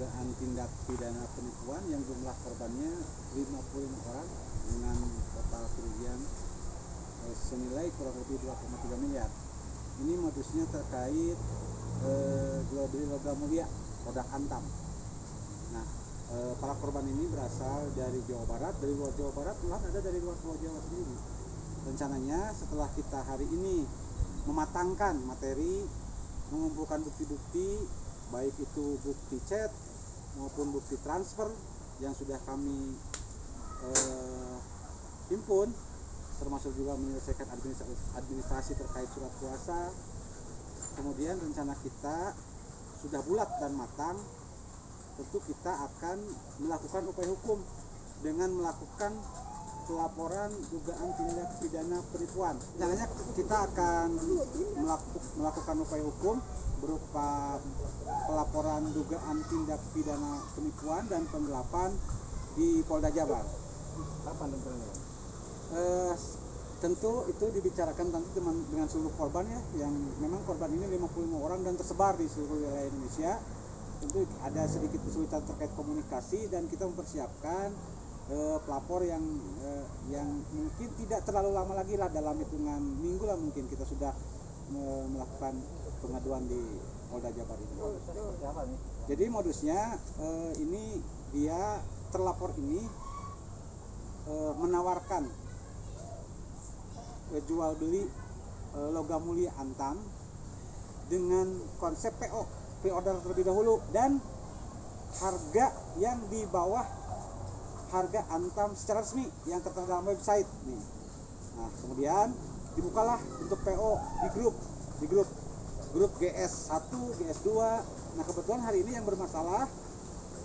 dugaan tindak pidana penipuan yang jumlah korbannya 55 orang dengan total kerugian senilai kurang lebih 2,3 miliar. Ini modusnya terkait jual beli logam mulia produk Antam. Nah, para korban ini berasal dari Jawa Barat, dari luar Jawa Barat, bahkan ada dari luar Pulau Jawa sendiri. Rencananya setelah kita hari ini mematangkan materi, mengumpulkan bukti-bukti, baik itu bukti chat maupun bukti transfer yang sudah kami himpun, termasuk juga menyelesaikan administrasi terkait surat kuasa. Kemudian rencana kita sudah bulat dan matang. Tentu kita akan melakukan upaya hukum dengan melakukan pelaporan dugaan tindak pidana penipuan. Rencananya kita akan melakukan upaya hukum berupa pelaporan dugaan tindak pidana penipuan dan penggelapan di Polda Jabar. Kapan rencananya? Tentu itu dibicarakan nanti dengan seluruh korban ya, yang memang korban ini 55 orang dan tersebar di seluruh wilayah Indonesia. Tentu ada sedikit kesulitan terkait komunikasi dan kita mempersiapkan pelapor yang mungkin tidak terlalu lama lagi lah, dalam hitungan minggu lah mungkin kita sudah melakukan pengaduan di Polda Jabar ini. Jadi modusnya ini dia terlapor ini menawarkan jual beli logam mulia Antam dengan konsep PO, pre-order terlebih dahulu, dan harga yang di bawah harga Antam secara resmi yang tertera dalam website nih. Nah, kemudian dibukalah untuk PO di grup GS1, GS2. Nah, kebetulan hari ini yang bermasalah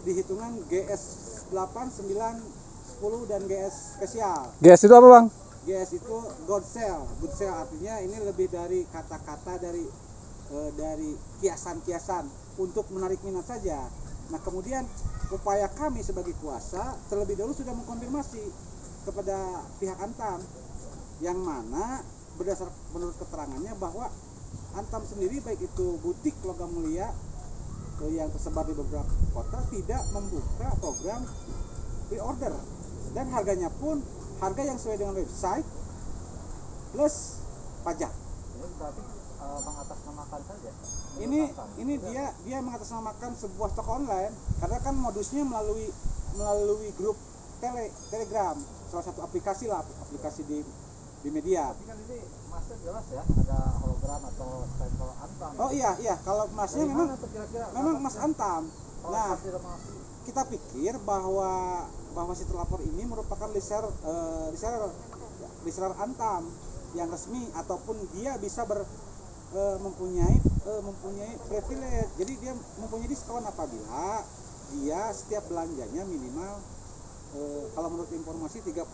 di hitungan GS8, 9, 10 dan GS spesial. GS itu apa, Bang? GS itu good sale artinya ini lebih dari kata-kata dari kiasan-kiasan untuk menarik minat saja. Nah, kemudian upaya kami sebagai kuasa terlebih dahulu sudah mengkonfirmasi kepada pihak Antam, yang mana menurut keterangannya bahwa Antam sendiri, baik itu butik logam mulia yang tersebar di beberapa kota, tidak membuka program pre-order, dan harganya pun harga yang sesuai dengan website plus pajak. Ini berarti mengatasnamakan saja. Ini dia mengatasnamakan sebuah toko online, karena kan modusnya melalui grup Telegram, salah satu aplikasi di media. Tapi kan ini masnya jelas ya, ada hologram atau stempel Antam. Oh iya, kalau masnya memang Mas Antam. Nah, kita pikir bahwa si terlapor ini merupakan reseller Antam yang resmi, ataupun dia bisa mempunyai privilege. Jadi dia mempunyai diskon apabila dia setiap belanjanya minimal kalau menurut informasi 35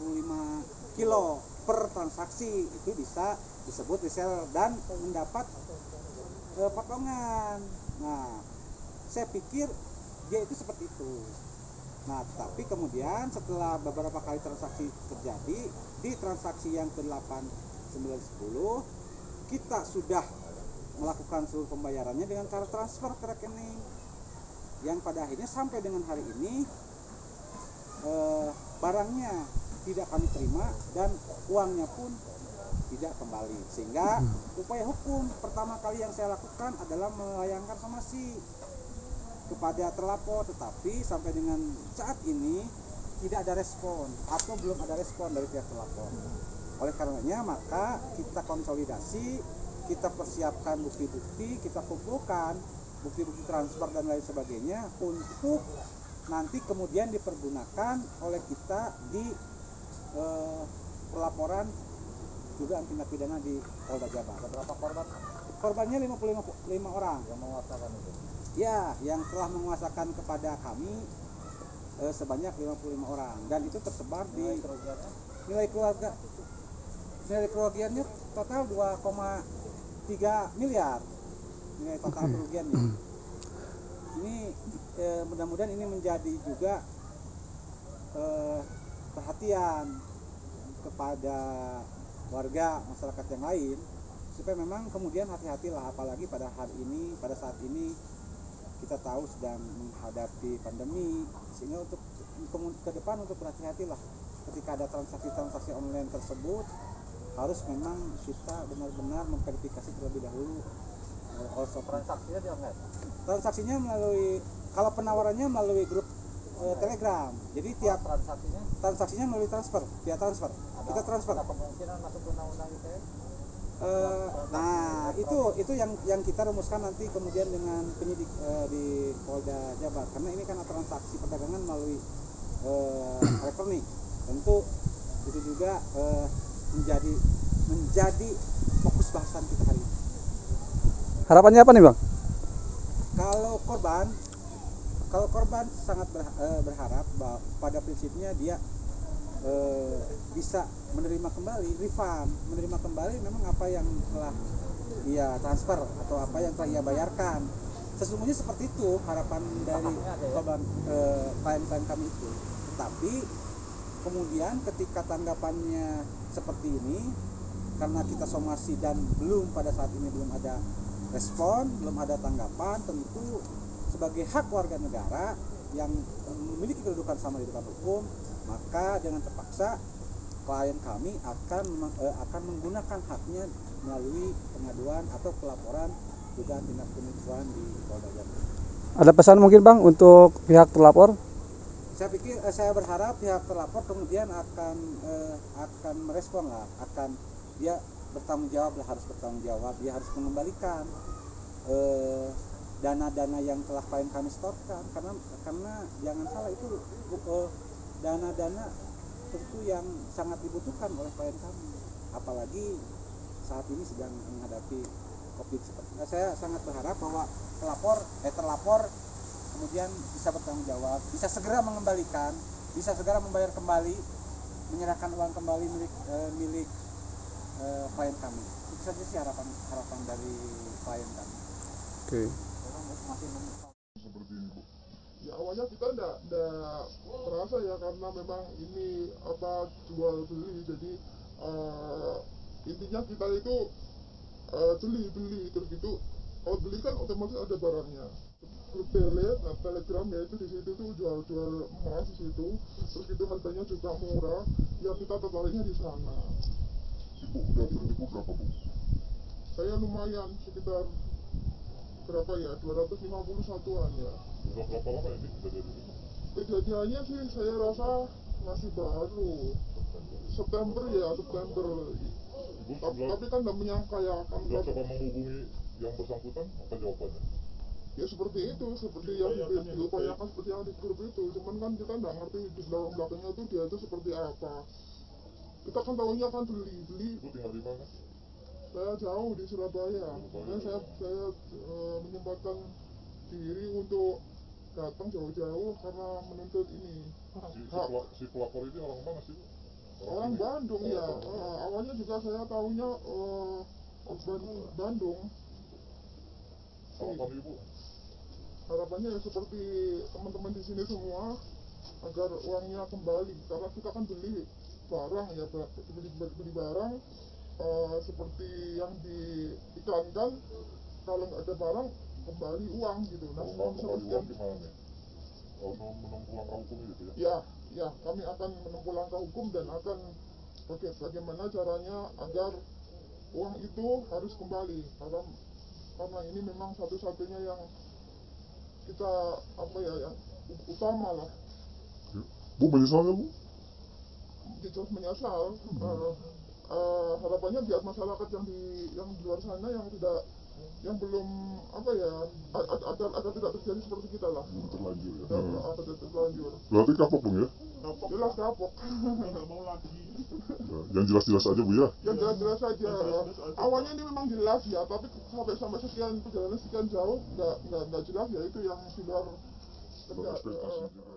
kilo per transaksi, itu bisa disebut reseller dan mendapat potongan. Nah, saya pikir dia itu seperti itu. Nah, tapi kemudian setelah beberapa kali transaksi terjadi, di transaksi yang ke-8, 9, 10, kita sudah melakukan seluruh pembayarannya dengan cara transfer ke rekening, yang pada akhirnya sampai dengan hari ini barangnya tidak kami terima dan uangnya pun tidak kembali. Sehingga upaya hukum pertama kali yang saya lakukan adalah melayangkan somasi kepada terlapor, tetapi sampai dengan saat ini tidak ada respon atau belum ada respon dari pihak terlapor. Oleh karenanya maka kita konsolidasi, kita persiapkan bukti-bukti, kita kumpulkan bukti-bukti transfer dan lain sebagainya untuk nanti kemudian dipergunakan oleh kita di pelaporan dugaan tindak pidana di Polda Jabar. Berapa korban? Korbannya 55 orang Yang menguasakan itu? ya, yang telah menguasakan kepada kami sebanyak 55 orang, dan itu tersebar di nilai kerugiannya total 2,3 miliar nilai total kerugiannya. Ini mudah-mudahan ini menjadi juga perhatian kepada warga masyarakat yang lain, supaya memang kemudian hati-hatilah, apalagi pada saat ini kita tahu sedang menghadapi pandemi, sehingga untuk ke depan untuk berhati-hatilah ketika ada transaksi-transaksi online tersebut, harus memang kita benar-benar memverifikasi terlebih dahulu. Also Transaksinya di online? Transaksinya melalui, kalau penawarannya melalui grup Telegram. Jadi tiap transaksinya melalui transfer, via transfer. Kita transfer. Ada kemungkinan masuk undang-undang ITE? Nah, itu yang kita rumuskan nanti kemudian dengan penyidik di Polda Jabar, karena ini kan transaksi perdagangan melalui elektronik. Tentu itu juga menjadi fokus bahasan kita hari ini. Harapannya apa nih, Bang? Kalau korban sangat berharap bahwa pada prinsipnya dia bisa menerima kembali, refund, menerima kembali memang apa yang telah ia transfer atau apa yang telah ia bayarkan. Sesungguhnya seperti itu harapan dari korban, klien-klien kami itu. Tetapi kemudian ketika tanggapannya seperti ini, karena kita somasi dan pada saat ini belum ada respon, belum ada tanggapan, tentu sebagai hak warga negara yang memiliki kedudukan sama di depan hukum, maka dengan terpaksa klien kami akan menggunakan haknya melalui pengaduan atau pelaporan dugaan tindak penipuan di Polda Jabar. Ada pesan mungkin, Bang, untuk pihak terlapor? Saya berharap pihak terlapor kemudian akan merespon lah, dia bertanggung jawab lah, harus bertanggung jawab, dia harus mengembalikan dana-dana yang telah klien kami setorkan, karena jangan salah itu dana-dana tentu yang sangat dibutuhkan oleh klien kami, apalagi saat ini sedang menghadapi COVID seperti ini. Saya sangat berharap bahwa terlapor kemudian bisa bertanggung jawab, bisa segera mengembalikan, bisa segera membayar kembali, menyerahkan uang kembali milik klien kami. Itu saja sih harapan dari klien kami. Oke. Seperti ini, Bu. Ya awalnya kita enggak terasa ya, karena memang ini jual beli, jadi intinya kita itu beli terus gitu. Kalau beli kan otomatis ada barangnya. Grup Telegram ya, itu di situ tuh jual emas di situ, terus itu harganya juga murah, ya kita tertariknya di sana. Ibu udah tertipu berapa, Bu? Saya lumayan, sekitar berapa ya, 250 satuan ya. Udah berapa lama ini kejadian? Kejadiannya sih saya rasa masih baru, September. Tapi kan nggak menyangka ya kan. Sudah coba menghubungi yang bersangkutan, apa jawabannya? Ya seperti itu, seperti yang diupayakan, seperti yang di grup itu. Cuman kan kita nggak ngerti di belakangnya itu dia itu seperti apa. Kita kan tahunya kan beli. Ibu tinggal di mana? Saya jauh di Surabaya. Makanya saya menyempatkan diri untuk datang jauh-jauh karena menuntut ini. Si pelapor ini orang mana sih? Orang Bandung ya. Awalnya juga saya tahunya Bandung. Harapan Ibu? Harapannya ya seperti teman-teman di sini semua, agar uangnya kembali, karena kita kan beli barang ya, beli barang seperti yang diiklankan, kalau nggak ada barang kembali uang gitu. Nah, kembali uang gimana nih? Menempuh langkah hukum gitu ya? Ya, kami akan menempuh langkah hukum dan akan bagaimana caranya agar uang itu harus kembali, karena ini memang satu-satunya yang kita yang utama lah. Bu menyesal nggak, Bu? Jelas menyesal. Harapannya biar masyarakat yang di luar sana yang belum agar tidak terjadi seperti kita lah. Terlanjur ya. Terlanjur. Berarti kapok, Bung ya? Jelas kapok. Nggak mau lagi. Yang jelas-jelas aja, Bu ya? Yang jelas-jelas saja. Awalnya ini memang jelas ya, tapi sampai sekian perjalanan sekian jauh nggak jelas ya, itu yang sudah ekspektasi juga.